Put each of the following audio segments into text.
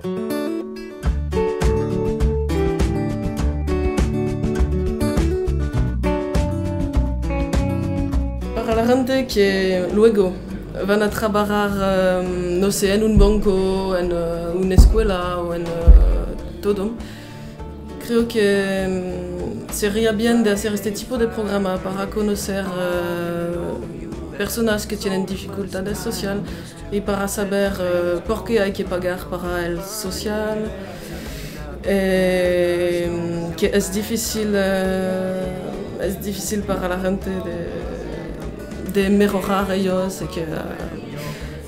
Para la gente que luego van a trabajar, no sé, en un banco, en una escuela o en todo, creo que sería bien de hacer este tipo de programa para conocer personas que tienen dificultades sociales y para saber por qué hay que pagar para el social, que es difícil para la gente de mejorar ellos y que,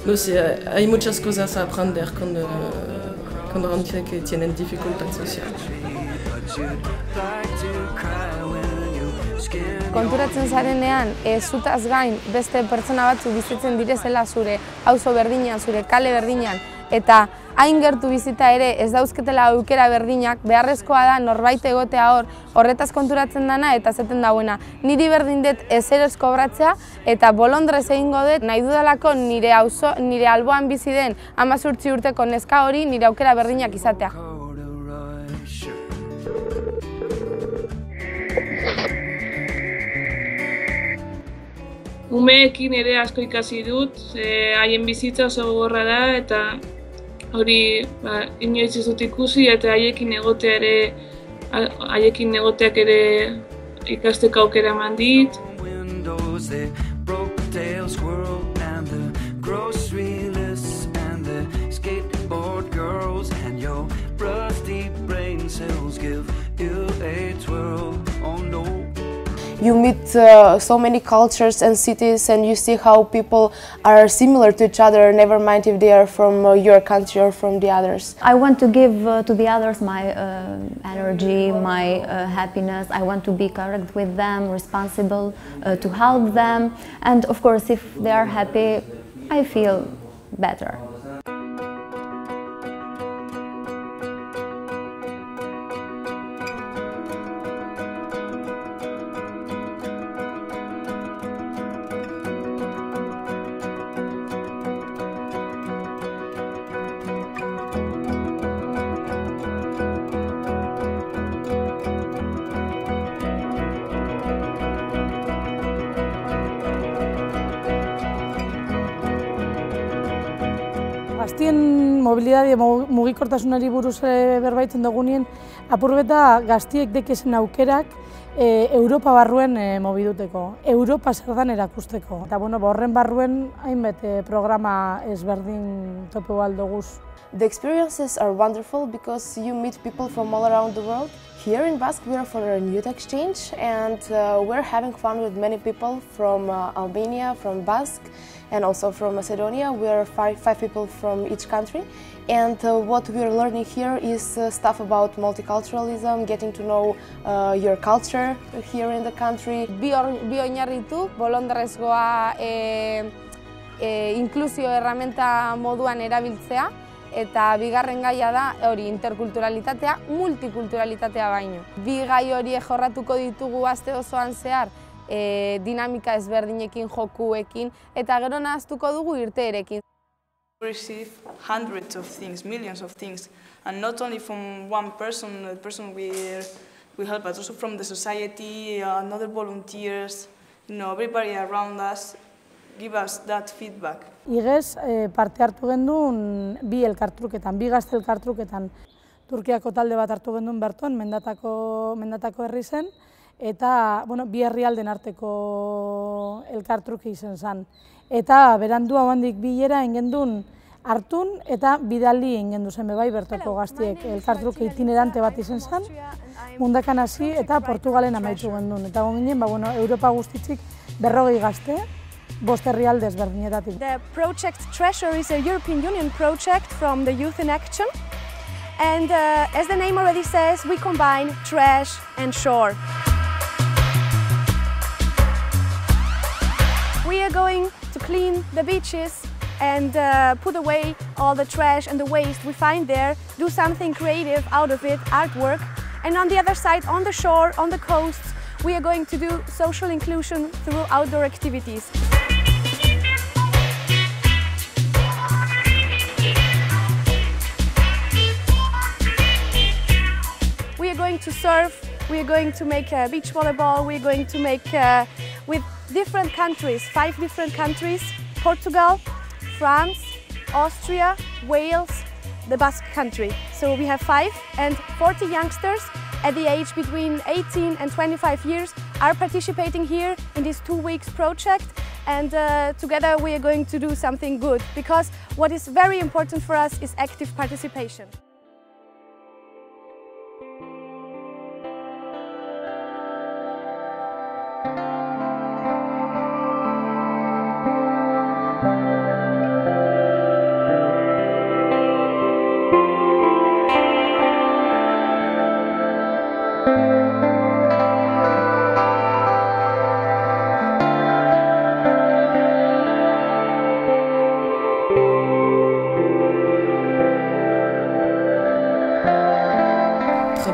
no sé, hay muchas cosas a aprender con gente que tienen dificultad social. Konturatzen zarenean, zutaz gain beste pertsona batzuk bizitzen direzela zure auzo berdinean, zure kale berdinean, eta hain gertu bizita ere ez dauzketela aukera berdinak, beharrezkoa da norbait egotea horretaz konturatzen dana eta zeten dauena. Niri berdin dut ezerez kobratzea eta bolondrez egingo dut nahi dudalako nire alboan bizi den 18 urteko neska hori nire aukera berdinak izatea. Umeekin ere asko ikasi dut, haien bizitza oso gogorra da eta hori inoiz ez dut ikusi eta haiekin egoteak ere ikasteko aukera eman dit. You meet so many cultures and cities and you see how people are similar to each other, never mind if they are from your country or from the others. I want to give to the others my energy, my happiness. I want to be correct with them, responsible, to help them. And of course, if they are happy, I feel better. Gaztien mobilidade mugikortasunari buruz berbaitzen dugunien, apurbeta gaztiek dekezen aukerak Europa barruen mobiduteko, Europa zer dan erakusteko. Eta horren barruen hainbat programa ezberdin topo aldoguz. The experiences are wonderful because you meet people from all around the world. Here in Basque we are for a youth exchange and we're having fun with many people from Albania, from Basque and also from Macedonia. We are five people from each country and what we are learning here is stuff about multiculturalism, getting to know your culture here in the country. Bi oinarritu, bolondrezgoa inklusio erramenta moduan erabiltzea, eta bigarren gaia da hori interkulturalitatea, multikulturalitatea baino. Bi gai horiek jorratuko ditugu aste osoan zehar, dinamika ezberdinekin, jokuekin, eta gero nahaztuko dugu irteerekin. We receive hundreds of things, millions of things, and not only from one person, the person we help, but also from the society, other volunteers, everybody around us give us that feedback. Igez parte hartu genduen bi elkartruketan, bi gazte elkartruketan. Turkiako talde bat hartu genduen berton, mendatako herri zen, eta bi herrialden arteko elkartruke izen zen. Eta berandu hauandik bilera ingendun hartun eta bidali ingendu zen bebai bertoko gaztiek. Elkartruke itinerante bat izen zen, mundakan hasi eta Portugalen amaitu gendun. Eta ginen, Europa guztitzik 40 gazte, 5 herrialde ezberdinetatik. The project Treasure is a European Union project from the Youth in Action. And as the name already says, we combine trash and shore. We are going to clean the beaches and put away all the trash and the waste we find there, do something creative out of it, artwork. And on the other side, on the shore, on the coasts, we are going to do social inclusion through outdoor activities. to surf, we are going to make beach volleyball, we are going to make with different countries, 5 different countries, Portugal, France, Austria, Wales, the Basque country. So we have 5 and 40 youngsters at the age between 18 and 25 years are participating here in this 2 weeks project, and together we are going to do something good, because what is very important for us is active participation.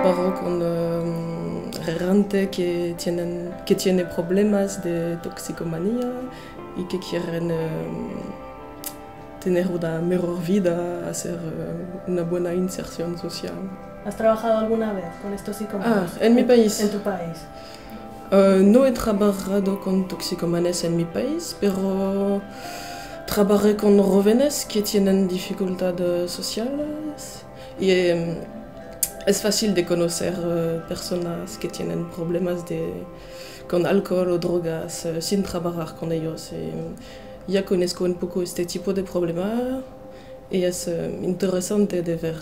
Trabajo con gente que tiene problemas de toxicomanía y que quieren tener una mejor vida, hacer una buena inserción social. ¿Has trabajado alguna vez con estos psicómanos? En mi país. ¿En tu país? No he trabajado con toxicomanes en mi país, pero trabajé con jóvenes que tienen dificultades sociales y es fácil de conocer personas que tienen problemas con alcohol o drogas sin trabajar con ellos. Ya conozco un poco este tipo de problema y es interesante de ver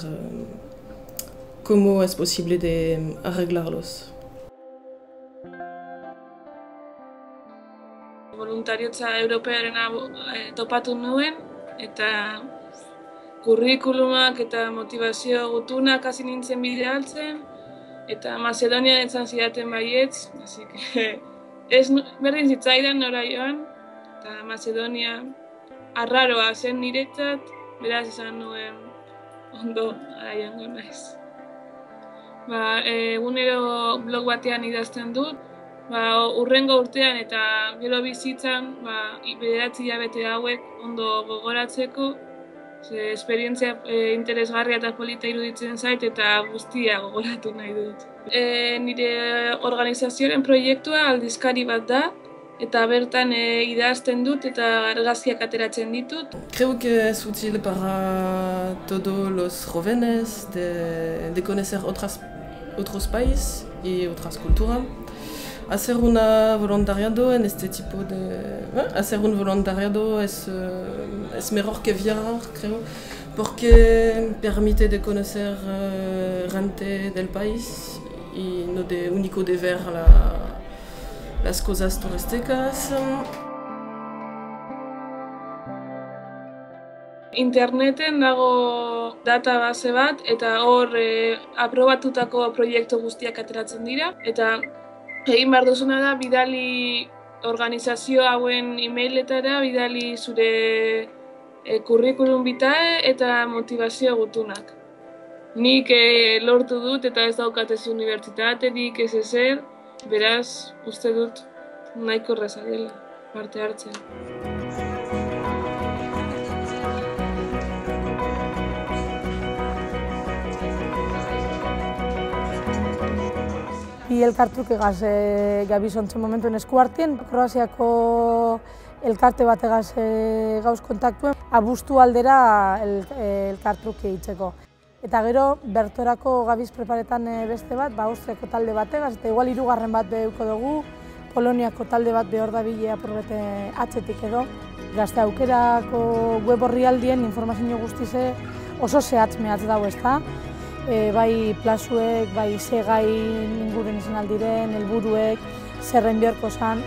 cómo es posible de arreglarlos. Voluntariotza europearena topatu nuen, eta kurrikulumak eta motivazio gutunak hasi nintzen bidaltzen, eta Macedonian etzan zidaten baietz, así que berdin zitzaidan nora joan, eta Macedonia arraroa zen niretzat, beraz esan nuen ondo ara joango naiz. Egunero blog batean idazten dut, urrengo urtean eta gero bizitzan 9 hilabete hauek ondo gogoratzeko, esperientzia interesgarria eta polita iruditzen zait eta guztia gogoratu nahi dut. Nire organizazioaren proiektua aldizkari bat da, eta bertan idazten dut eta argazkiak ateratzen ditut. Creo que es útil para todos los jóvenes de conocer otros países y otras culturas. Hacer un voluntariado en este tipo de... hacer un voluntariado es mejor que viajar, creo, porque permite de conocer gente del país y no único de ver las cosas turísticas. Interneten dago database bat eta hor aprobatutako proiektu guztiak ateratzen dira, eta egin behar duzuna da bidali organizazio hauen e-mailetara, bidali zure kurrikulum vitae eta motivazio gutunak. Nik lortu dut eta ez daukat ez unibertsitaterik ez ezer, beraz uste dut nahiko erraza dela parte hartzen. Bi elkartrukegaz gabiz ontzen momentuen eskuartien, Kroaziako elkarte bategaz gauz kontaktuen, abuztu aldera elkartruke hitzeko. Eta gero, bertorako gabiz preparetan beste bat, Austriako talde bategaz, eta igual 3. bat beheuko dugu, Poloniako talde bat behor da bile apurbete atzetik edo. Gazte aukerako web orrialdien informazio guztize oso zehatz mehatz dago, ezta? Bai plazuek, bai segai inguren izan aldiren, helburuek, zerren biharko zan.